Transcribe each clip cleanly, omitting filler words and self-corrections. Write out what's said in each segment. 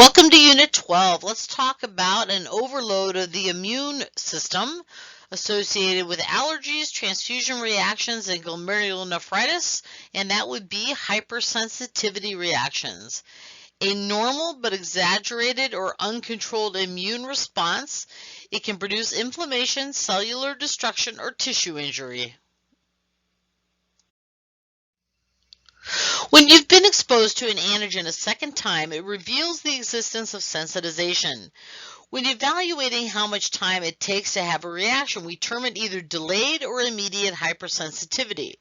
Welcome to Unit 12. Let's talk about an overload of the immune system associated with allergies, transfusion reactions, and glomerulonephritis, and that would be hypersensitivity reactions. A normal but exaggerated or uncontrolled immune response. It can produce inflammation, cellular destruction, or tissue injury. When you've been exposed to an antigen a second time, it reveals the existence of sensitization. When evaluating how much time it takes to have a reaction, we term it either delayed or immediate hypersensitivity.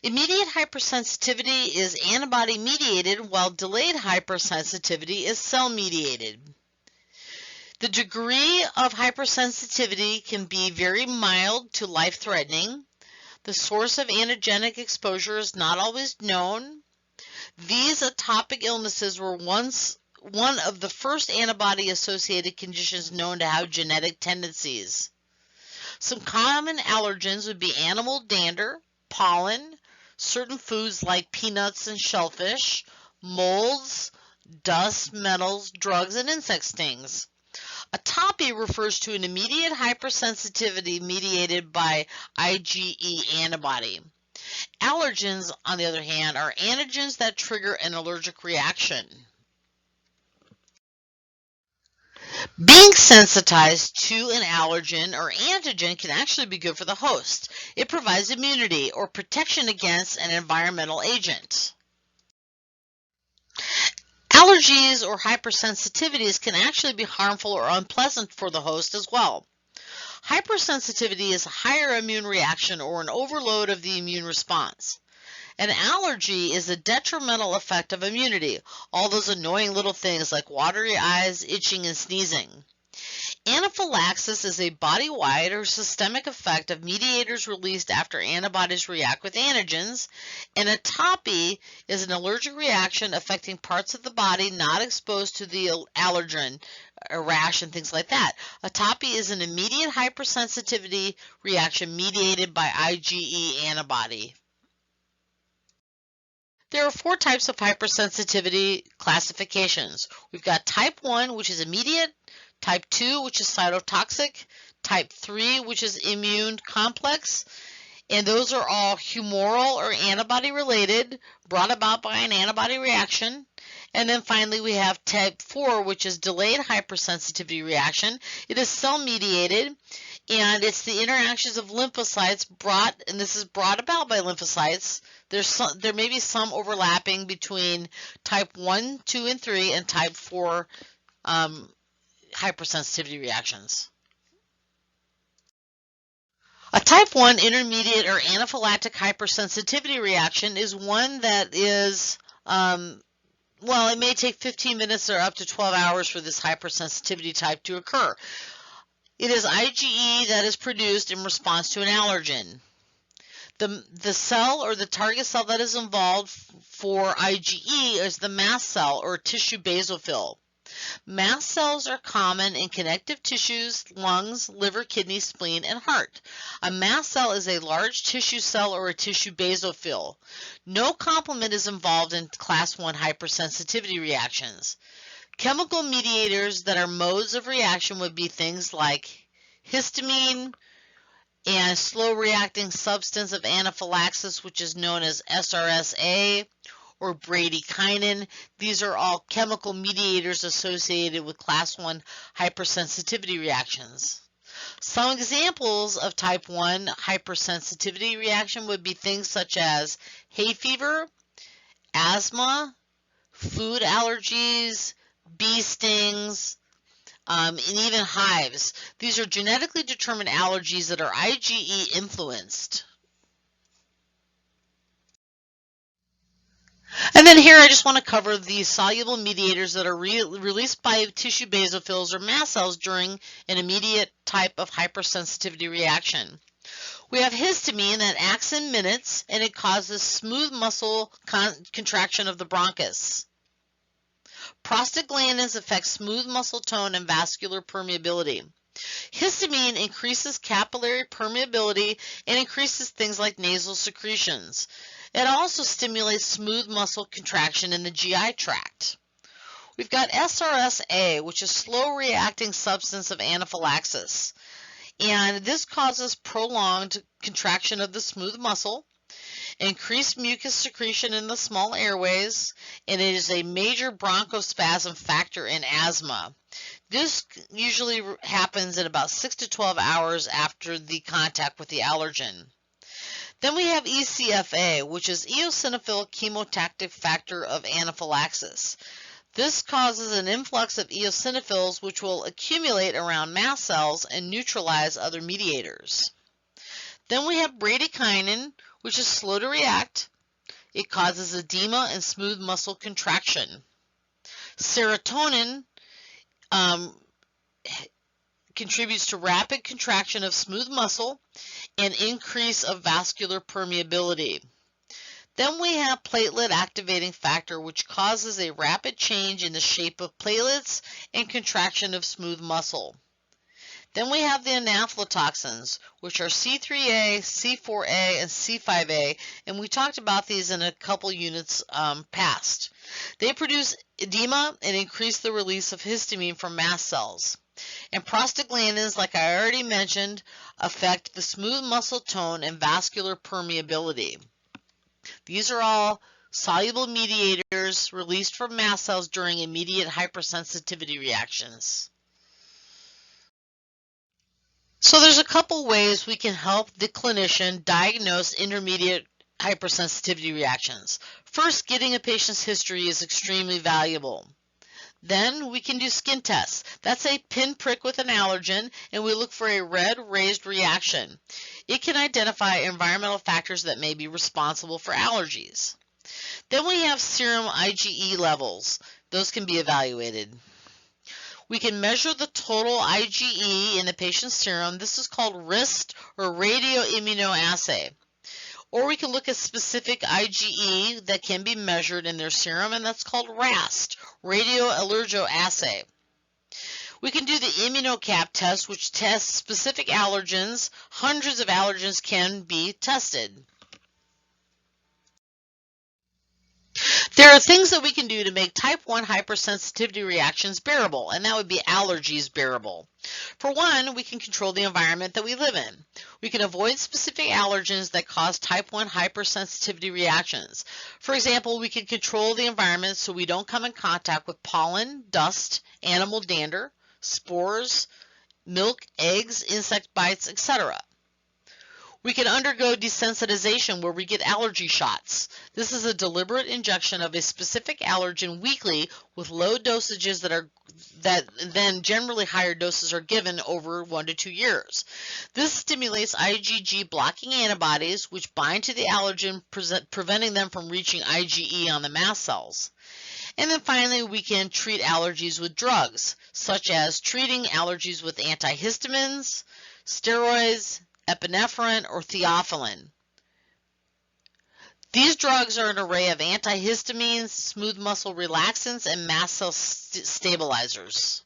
Immediate hypersensitivity is antibody-mediated, while delayed hypersensitivity is cell-mediated. The degree of hypersensitivity can be very mild to life-threatening. The source of antigenic exposure is not always known. These atopic illnesses were once one of the first antibody-associated conditions known to have genetic tendencies. Some common allergens would be animal dander, pollen, certain foods like peanuts and shellfish, molds, dust, metals, drugs, and insect stings. Atopy refers to an immediate hypersensitivity mediated by IgE antibody. Allergens, on the other hand, are antigens that trigger an allergic reaction. Being sensitized to an allergen or antigen can actually be good for the host. It provides immunity or protection against an environmental agent. Allergies or hypersensitivities can actually be harmful or unpleasant for the host as well. Hypersensitivity is a higher immune reaction or an overload of the immune response. An allergy is a detrimental effect of immunity, all those annoying little things like watery eyes, itching, and sneezing. Anaphylaxis is a body-wide or systemic effect of mediators released after antibodies react with antigens, and atopy is an allergic reaction affecting parts of the body not exposed to the allergen, a rash and things like that. Atopy is an immediate hypersensitivity reaction mediated by IgE antibody. There are 4 types of hypersensitivity classifications. We've got type 1, which is immediate, type 2, which is cytotoxic, type 3, which is immune complex, and those are all humoral or antibody related, brought about by an antibody reaction. And then finally we have type 4, which is delayed hypersensitivity reaction. It is cell mediated, and it's the interactions of lymphocytes and this is brought about by lymphocytes. There may be some overlapping between type 1, 2, and 3 and type 4 hypersensitivity reactions. A type 1 intermediate or anaphylactic hypersensitivity reaction is one that is, it may take 15 minutes or up to 12 hours for this hypersensitivity type to occur. It is IgE that is produced in response to an allergen. The cell or the target cell that is involved for IgE is the mast cell or tissue basophil. Mast cells are common in connective tissues, lungs, liver, kidney, spleen, and heart. A mast cell is a large tissue cell or a tissue basophil. No complement is involved in class 1 hypersensitivity reactions. Chemical mediators that are modes of reaction would be things like histamine and slow reacting substance of anaphylaxis, which is known as SRSA, or bradykinin. These are all chemical mediators associated with class 1 hypersensitivity reactions. Some examples of type 1 hypersensitivity reaction would be things such as hay fever, asthma, food allergies, bee stings, and even hives. These are genetically determined allergies that are IgE influenced. And then here I just want to cover the soluble mediators that are released by tissue basophils or mast cells during an immediate type of hypersensitivity reaction. We have histamine that acts in minutes, and it causes smooth muscle contraction of the bronchus. Prostaglandins affect smooth muscle tone and vascular permeability. Histamine increases capillary permeability and increases things like nasal secretions. It also stimulates smooth muscle contraction in the GI tract. We've got SRSA, which is slow-reacting substance of anaphylaxis. And this causes prolonged contraction of the smooth muscle, increased mucus secretion in the small airways, and it is a major bronchospasm factor in asthma. This usually happens in about 6 to 12 hours after the contact with the allergen. Then we have ECFA, which is eosinophil chemotactic factor of anaphylaxis. This causes an influx of eosinophils which will accumulate around mast cells and neutralize other mediators. Then we have bradykinin, which is slow to react. It causes edema and smooth muscle contraction. Serotonin contributes to rapid contraction of smooth muscle and increase of vascular permeability. Then we have platelet activating factor, which causes a rapid change in the shape of platelets and contraction of smooth muscle. Then we have the anaphylatoxins, which are C3A, C4A, and C5A, and we talked about these in a couple units past. They produce edema and increase the release of histamine from mast cells. And prostaglandins, like I already mentioned, affect the smooth muscle tone and vascular permeability. These are all soluble mediators released from mast cells during immediate hypersensitivity reactions. So there's a couple ways we can help the clinician diagnose intermediate hypersensitivity reactions. First, getting a patient's history is extremely valuable. Then we can do skin tests. That's a pinprick with an allergen, and we look for a red raised reaction. It can identify environmental factors that may be responsible for allergies. Then we have serum IgE levels. Those can be evaluated. We can measure the total IgE in the patient's serum. This is called RIST, or radioimmunoassay. Or we can look at specific IgE that can be measured in their serum, and that's called RAST, radioallergoassay. We can do the immunocap test, which tests specific allergens. Hundreds of allergens can be tested. There are things that we can do to make type 1 hypersensitivity reactions bearable, and that would be allergies bearable. For one, we can control the environment that we live in. We can avoid specific allergens that cause type 1 hypersensitivity reactions. For example, we can control the environment so we don't come in contact with pollen, dust, animal dander, spores, milk, eggs, insect bites, etc. We can undergo desensitization, where we get allergy shots. This is a deliberate injection of a specific allergen weekly with low dosages that then generally higher doses are given over 1 to 2 years. This stimulates IgG blocking antibodies which bind to the allergen, preventing them from reaching IgE on the mast cells. And then finally, we can treat allergies with drugs, such as treating allergies with antihistamines, steroids, epinephrine, or theophylline. These drugs are an array of antihistamines, smooth muscle relaxants, and mast cell stabilizers.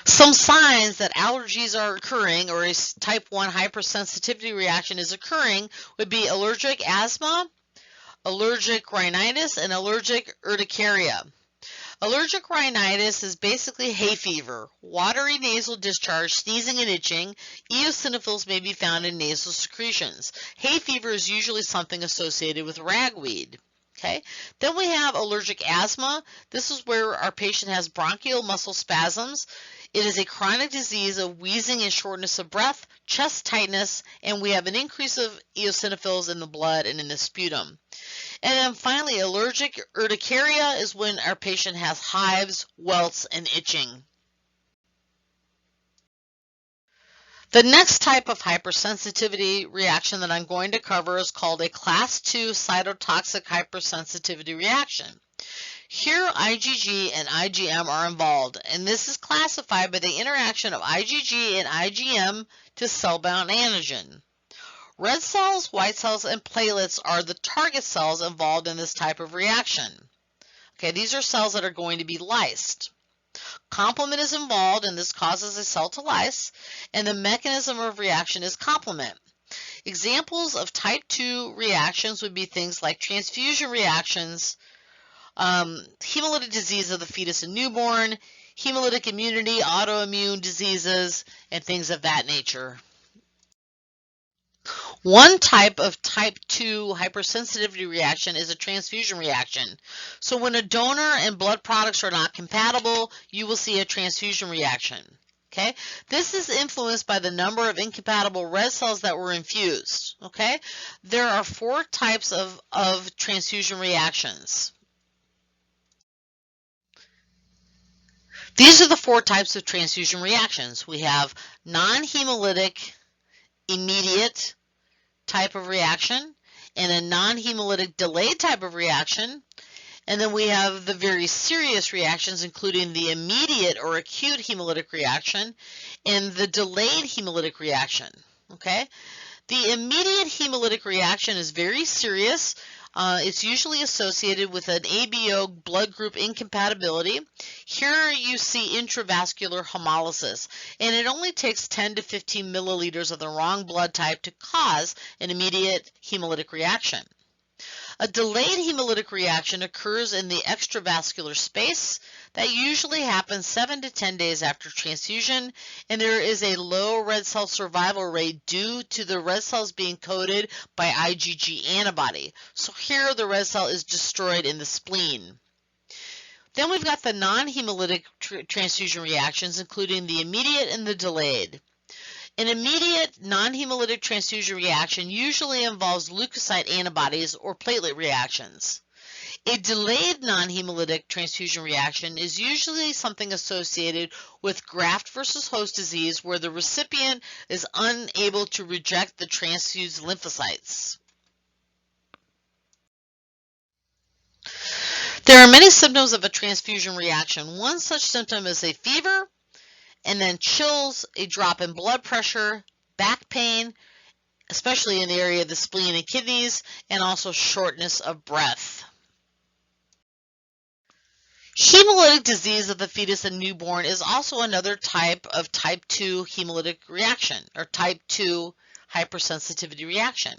Some signs that allergies are occurring or a type 1 hypersensitivity reaction is occurring would be allergic asthma, allergic rhinitis, and allergic urticaria. Allergic rhinitis is basically hay fever, watery nasal discharge, sneezing and itching. Eosinophils may be found in nasal secretions. Hay fever is usually something associated with ragweed. Okay. Then we have allergic asthma. This is where our patient has bronchial muscle spasms. It is a chronic disease of wheezing and shortness of breath, chest tightness, and we have an increase of eosinophils in the blood and in the sputum. And then finally, allergic urticaria is when our patient has hives, welts, and itching. The next type of hypersensitivity reaction that I'm going to cover is called a class 2 cytotoxic hypersensitivity reaction. Here, IgG and IgM are involved, and this is classified by the interaction of IgG and IgM to cell-bound antigen. Red cells, white cells, and platelets are the target cells involved in this type of reaction. Okay, these are cells that are going to be lysed. Complement is involved, and this causes a cell to lyse, and the mechanism of reaction is complement. Examples of type 2 reactions would be things like transfusion reactions, hemolytic disease of the fetus and newborn, hemolytic immunity, autoimmune diseases, and things of that nature. One type of type 2 hypersensitivity reaction is a transfusion reaction. So when a donor and blood products are not compatible, you will see a transfusion reaction. Okay, this is influenced by the number of incompatible red cells that were infused. Okay, there are 4 types of transfusion reactions. These are the 4 types of transfusion reactions. We have non-hemolytic immediate type of reaction and a non-hemolytic delayed type of reaction. And then we have the very serious reactions, including the immediate or acute hemolytic reaction and the delayed hemolytic reaction. Okay? The immediate hemolytic reaction is very serious. It's usually associated with an ABO blood group incompatibility. Here you see intravascular hemolysis, and it only takes 10 to 15 milliliters of the wrong blood type to cause an immediate hemolytic reaction. A delayed hemolytic reaction occurs in the extravascular space. That usually happens 7 to 10 days after transfusion, and there is a low red cell survival rate due to the red cells being coated by IgG antibody. So here the red cell is destroyed in the spleen. Then we've got the non-hemolytic transfusion reactions, including the immediate and the delayed. An immediate non-hemolytic transfusion reaction usually involves leukocyte antibodies or platelet reactions. A delayed non-hemolytic transfusion reaction is usually something associated with graft versus host disease where the recipient is unable to reject the transfused lymphocytes. There are many symptoms of a transfusion reaction. One such symptom is a fever, and then chills, a drop in blood pressure, back pain, especially in the area of the spleen and kidneys, and also shortness of breath. Hemolytic disease of the fetus and newborn is also another type of type 2 hemolytic reaction, or type 2 hypersensitivity reaction.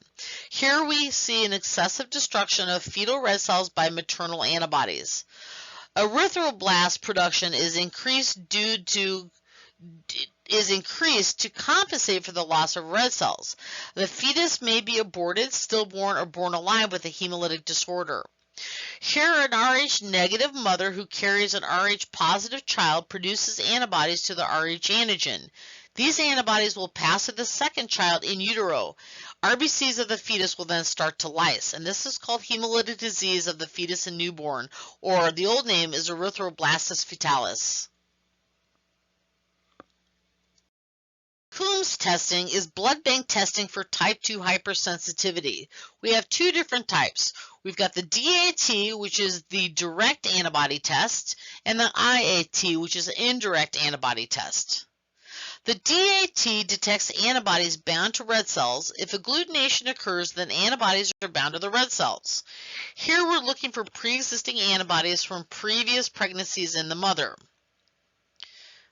Here we see an excessive destruction of fetal red cells by maternal antibodies. Erythroblast production is increased to compensate for the loss of red cells. The fetus may be aborted, stillborn, or born alive with a hemolytic disorder. Here, an Rh negative mother who carries an Rh positive child produces antibodies to the Rh antigen. These antibodies will pass to the second child in utero. RBCs of the fetus will then start to lyse, and this is called hemolytic disease of the fetus and newborn, or the old name is erythroblastis fetalis. Coombs testing is blood bank testing for type 2 hypersensitivity. We have 2 different types. We've got the DAT, which is the direct antibody test, and the IAT, which is an indirect antibody test. The DAT detects antibodies bound to red cells. If agglutination occurs, then antibodies are bound to the red cells. Here we're looking for pre-existing antibodies from previous pregnancies in the mother.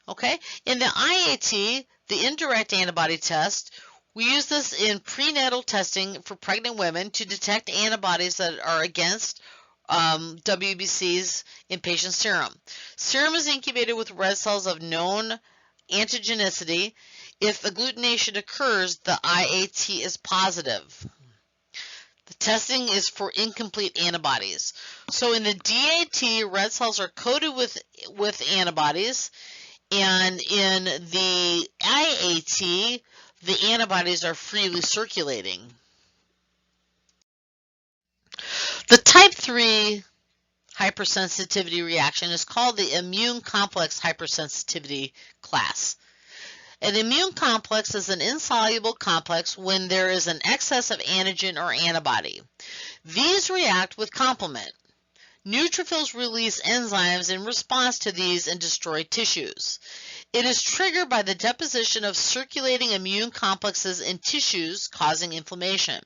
Okay, in the IAT, the indirect antibody test, we use this in prenatal testing for pregnant women to detect antibodies that are against WBCs in patient serum. Serum is incubated with red cells of known antigenicity. If agglutination occurs, the IAT is positive. The testing is for incomplete antibodies. So in the DAT, red cells are coated with antibodies. And in the IAT, the antibodies are freely circulating. The type 3 hypersensitivity reaction is called the immune complex hypersensitivity class. An immune complex is an insoluble complex when there is an excess of antigen or antibody. These react with complement. Neutrophils release enzymes in response to these and destroy tissues. It is triggered by the deposition of circulating immune complexes in tissues, causing inflammation.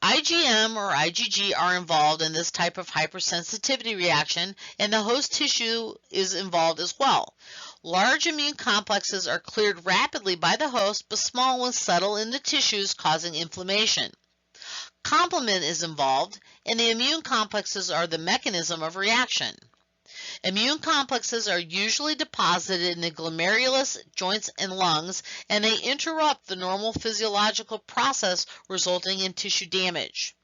IgM or IgG are involved in this type of hypersensitivity reaction, and the host tissue is involved as well. Large immune complexes are cleared rapidly by the host, but small ones settle in the tissues, causing inflammation. Complement is involved, and the immune complexes are the mechanism of reaction. Immune complexes are usually deposited in the glomerulus, joints, and lungs, and they interrupt the normal physiological process, resulting in tissue damage.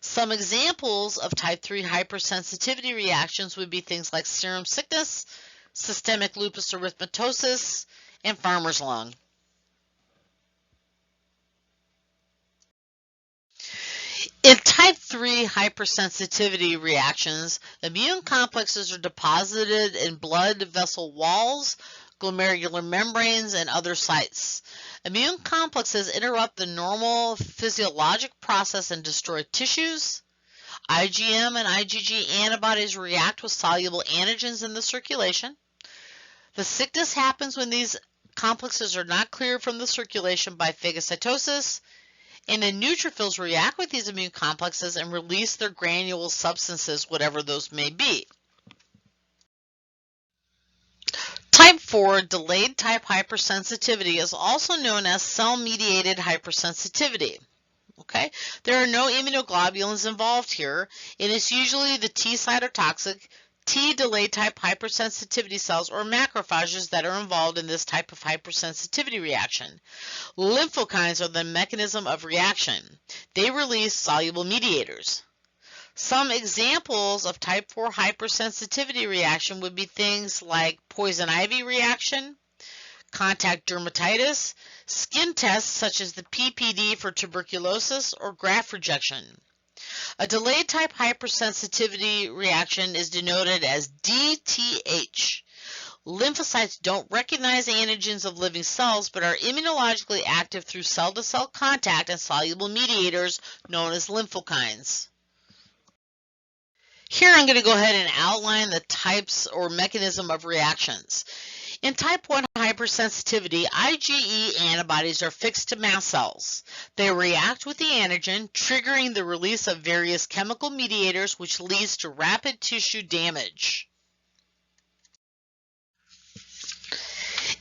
Some examples of type 3 hypersensitivity reactions would be things like serum sickness, systemic lupus erythematosus, and farmer's lung. In type 3 hypersensitivity reactions, immune complexes are deposited in blood vessel walls, glomerular membranes, and other sites. Immune complexes interrupt the normal physiologic process and destroy tissues. IgM and IgG antibodies react with soluble antigens in the circulation. The sickness happens when these complexes are not cleared from the circulation by phagocytosis, and then neutrophils react with these immune complexes and release their granule substances, whatever those may be. Type 4 delayed type hypersensitivity is also known as cell-mediated hypersensitivity. Okay, there are no immunoglobulins involved here, and it's usually the T cytotoxic T delayed type hypersensitivity cells or macrophages that are involved in this type of hypersensitivity reaction. Lymphokines are the mechanism of reaction. They release soluble mediators. Some examples of type 4 hypersensitivity reaction would be things like poison ivy reaction, contact dermatitis, skin tests such as the PPD for tuberculosis, or graft rejection. A delayed type hypersensitivity reaction is denoted as DTH. Lymphocytes don't recognize antigens of living cells but are immunologically active through cell-to-cell contact and soluble mediators known as lymphokines. Here I'm going to go ahead and outline the types or mechanism of reactions. In type 1 hypersensitivity, IgE antibodies are fixed to mast cells. They react with the antigen, triggering the release of various chemical mediators, which leads to rapid tissue damage.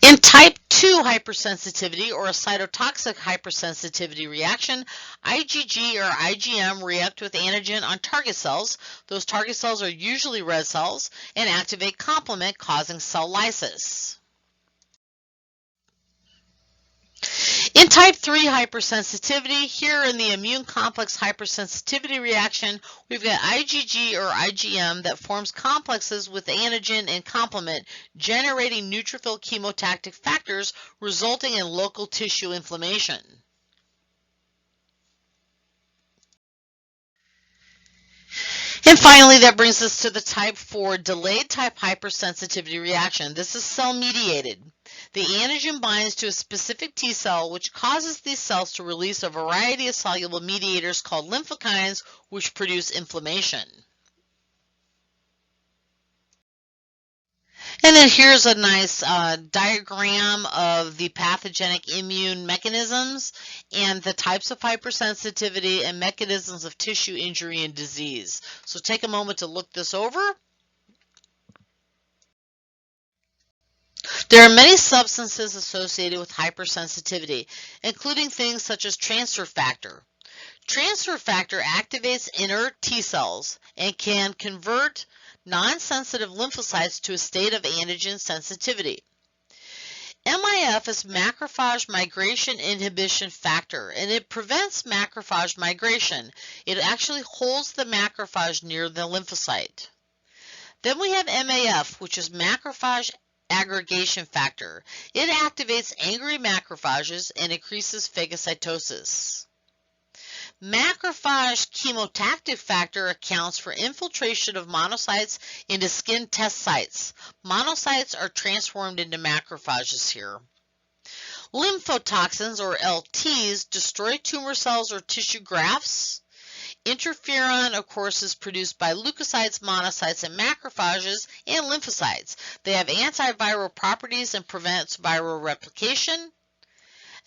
In type 2 hypersensitivity or a cytotoxic hypersensitivity reaction, IgG or IgM react with antigen on target cells. Those target cells are usually red cells and activate complement, causing cell lysis. In type 3 hypersensitivity, here in the immune complex hypersensitivity reaction, we've got IgG or IgM that forms complexes with antigen and complement, generating neutrophil chemotactic factors, resulting in local tissue inflammation. And finally, that brings us to the type 4 delayed type hypersensitivity reaction. This is cell-mediated. The antigen binds to a specific T cell, which causes these cells to release a variety of soluble mediators called lymphokines, which produce inflammation. And then here's a nice diagram of the pathogenic immune mechanisms and the types of hypersensitivity and mechanisms of tissue injury and disease. So take a moment to look this over. There are many substances associated with hypersensitivity, including things such as transfer factor. Transfer factor activates inert T cells and can convert non-sensitive lymphocytes to a state of antigen sensitivity. MIF is macrophage migration inhibition factor, and it prevents macrophage migration. It actually holds the macrophage near the lymphocyte. Then we have MAF, which is macrophage aggregation factor. It activates angry macrophages and increases phagocytosis. Macrophage chemotactic factor accounts for infiltration of monocytes into skin test sites. Monocytes are transformed into macrophages here. Lymphotoxins, or LTs, destroy tumor cells or tissue grafts. Interferon, of course, is produced by leukocytes, monocytes, and macrophages, and lymphocytes. They have antiviral properties and prevents viral replication.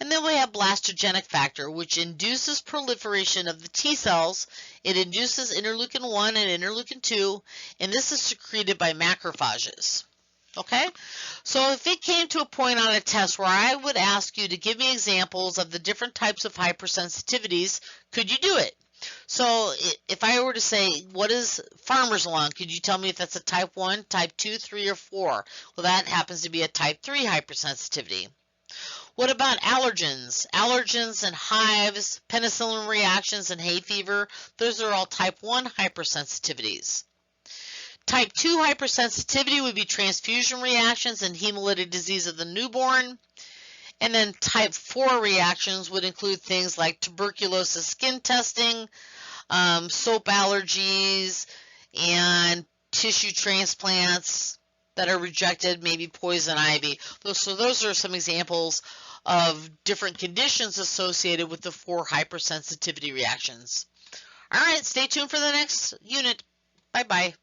And then we have blastogenic factor, which induces proliferation of the T cells. It induces interleukin-1 and interleukin-2, and this is secreted by macrophages. Okay, so if it came to a point on a test where I would ask you to give me examples of the different types of hypersensitivities, could you do it? So if I were to say, what is farmer's lawn, could you tell me if that's a type 1, type 2, 3, or 4? Well, that happens to be a type 3 hypersensitivity. What about allergens? Allergens and hives, penicillin reactions, and hay fever, those are all type 1 hypersensitivities. Type 2 hypersensitivity would be transfusion reactions and hemolytic disease of the newborn. And then type 4 reactions would include things like tuberculosis skin testing, soap allergies, and tissue transplants that are rejected, maybe poison ivy. So those are some examples of different conditions associated with the 4 hypersensitivity reactions. All right, stay tuned for the next unit. Bye-bye.